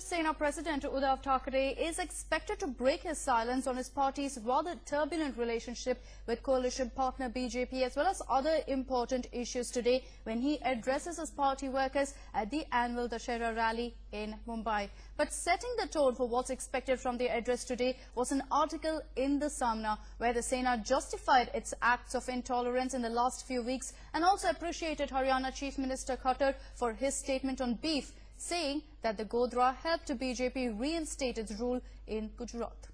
Shiv Sena President Uddhav Thackeray is expected to break his silence on his party's rather turbulent relationship with coalition partner BJP as well as other important issues today when he addresses his party workers at the annual Dussehra rally in Mumbai. But setting the tone for what's expected from the address today was an article in the Samna where the Sena justified its acts of intolerance in the last few weeks and also appreciated Haryana Chief Minister Khattar for his statement on beef, saying that the Godhra helped BJP reinstate its rule in Gujarat.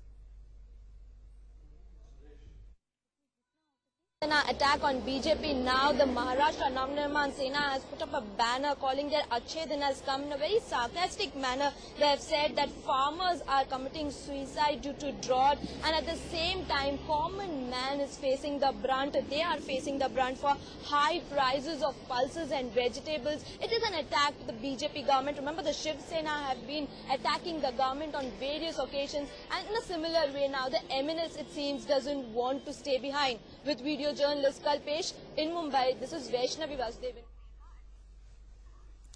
Attack on BJP now, the Maharashtra Navnirman Sena has put up a banner calling their Achhe Din has come in a very sarcastic manner. They have said that farmers are committing suicide due to drought, and at the same time common man is facing the brunt. They are facing the brunt for high prices of pulses and vegetables. It is an attack to the BJP government. Remember, the Shiv Sena have been attacking the government on various occasions, and in a similar way now the MNS, it seems, doesn't want to stay behind. With video journalist Kalpesh in Mumbai, this is Vaishnavi Vasudevan.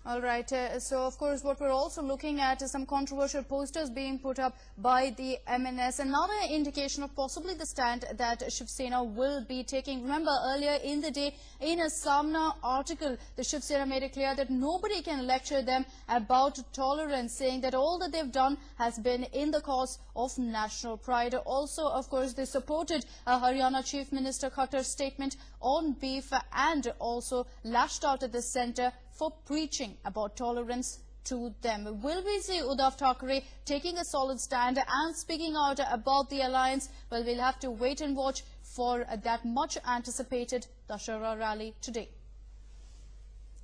All right, so of course what we're also looking at is some controversial posters being put up by the MNS. Another indication of possibly the stand that Shiv Sena will be taking. Remember, earlier in the day, in a Samna article, the Shiv Sena made it clear that nobody can lecture them about tolerance, saying that all that they've done has been in the cause of national pride. Also, of course, they supported Haryana Chief Minister Khattar's statement on beef and also lashed out at the centre for preaching about tolerance to them. Will we see Uddhav Thackeray taking a solid stand and speaking out about the alliance? Well, we'll have to wait and watch for that much anticipated Dussehra rally today.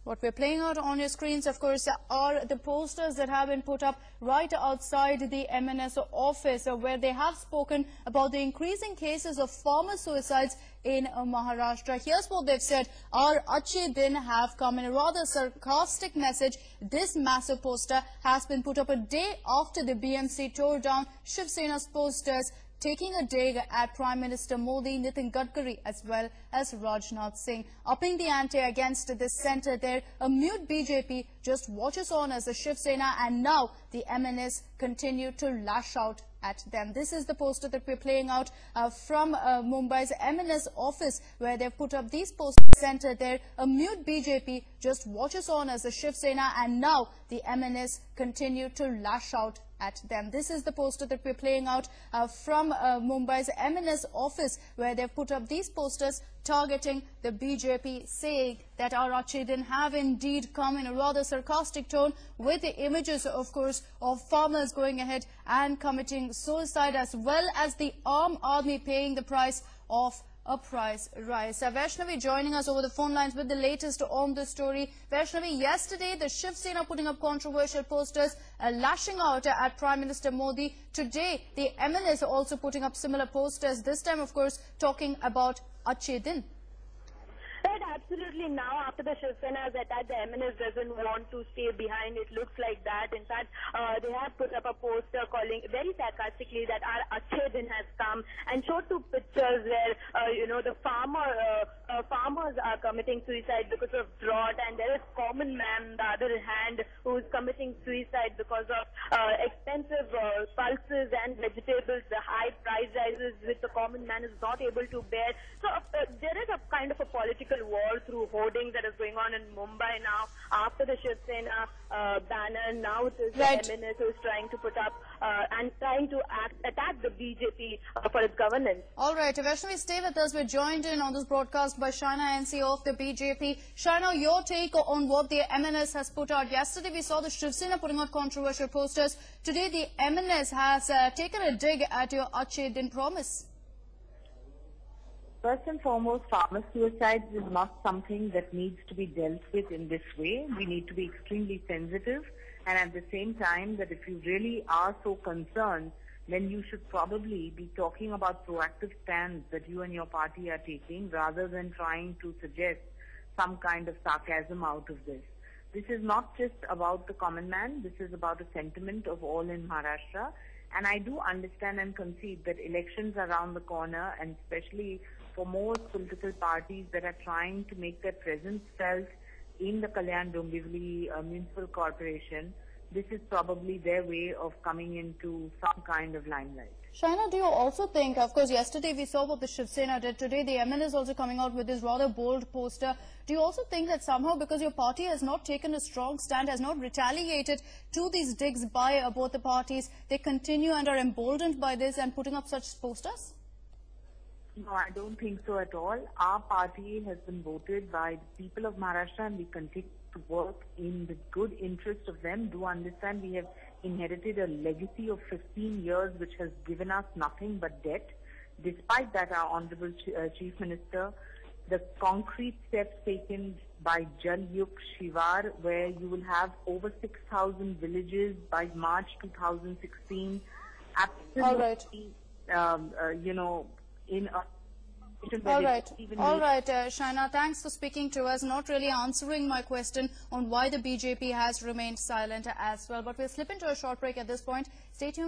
What we're playing out on your screens, of course, are the posters that have been put up right outside the MNS office, where they have spoken about the increasing cases of farmer suicides in Maharashtra. Here's what they've said: our Achhe Din have come. In a rather sarcastic message, this massive poster has been put up a day after the BMC tore down Shiv Sena's posters, taking a dig at Prime Minister Modi, Nitin Gadkari as well as Rajnath Singh. Upping the ante against the centre there, a mute BJP just watches on as the Shiv Sena and now the MNS continue to lash out at them. This is the poster that we're playing out from Mumbai's MNS office, where they've put up these posters centre there. A mute BJP just watches on as the Shiv Sena and now the MNS continue to lash out at them. This is the poster that we're playing out from Mumbai's MNS office, where they've put up these posters targeting the BJP, saying that our Achhe Din have indeed come, in a rather sarcastic tone, with the images, of course, of farmers going ahead and committing suicide, as well as the armed army paying the price of a price rise. Vaishnavi joining us over the phone lines with the latest on this story. Vaishnavi, yesterday the Shiv Sena putting up controversial posters lashing out at Prime Minister Modi. Today the MNS are also putting up similar posters, this time of course talking about Achhe Din. Right, absolutely. Now, after the Shiv Sena's attack, the MNS doesn't want to stay behind. It looks like that. In fact, they have put up a poster calling very sarcastically that our Achhe Din has come, and showed two pictures where, the farmers are committing suicide because of drought, and there is common man, on the other hand, who is committing suicide because of expensive pulses and vegetables, the high price rises which the common man is not able to bear. So there is a kind of a political war through hoarding that is going on in Mumbai now. After the Shiv Sena banner, now it is the MNS who is trying to put up and trying to attack the BJP for its governance. All right, Vaishnavi, stay with us. We're joined in on this broadcast by Shaina NC of the BJP. Shaina, your take on what the MNS has put out. Yesterday we saw the Shiv Sena putting out controversial posters. Today the MNS has taken a dig at your Achhe Din promise. First and foremost, farmer suicides is not something that needs to be dealt with in this way. We need to be extremely sensitive, and at the same time that if you really are so concerned, then you should probably be talking about proactive stands that you and your party are taking, rather than trying to suggest some kind of sarcasm out of this. This is not just about the common man, this is about a sentiment of all in Maharashtra. And I do understand and concede that elections are around the corner, and especially for most political parties that are trying to make their presence felt in the Kalyan Dombivli Municipal Corporation, this is probably their way of coming into some kind of limelight. Shaina, do you also think, of course, yesterday we saw what the Shiv Sena did. Today, the MN is also coming out with this rather bold poster. Do you also think that somehow, because your party has not taken a strong stand, has not retaliated to these digs by both the parties, they continue and are emboldened by this and putting up such posters? No, I don't think so at all. Our party has been voted by the people of Maharashtra, and we continue to work in the good interest of them. Do understand we have inherited a legacy of 15 years which has given us nothing but debt. Despite that, our Honorable Chief Minister, the concrete steps taken by Jal Yug Shivar, where you will have over 6,000 villages by March 2016, absolutely, in a All right, Shaina, thanks for speaking to us, not really answering my question on why the BJP has remained silent as well. But we'll slip into a short break at this point. Stay tuned.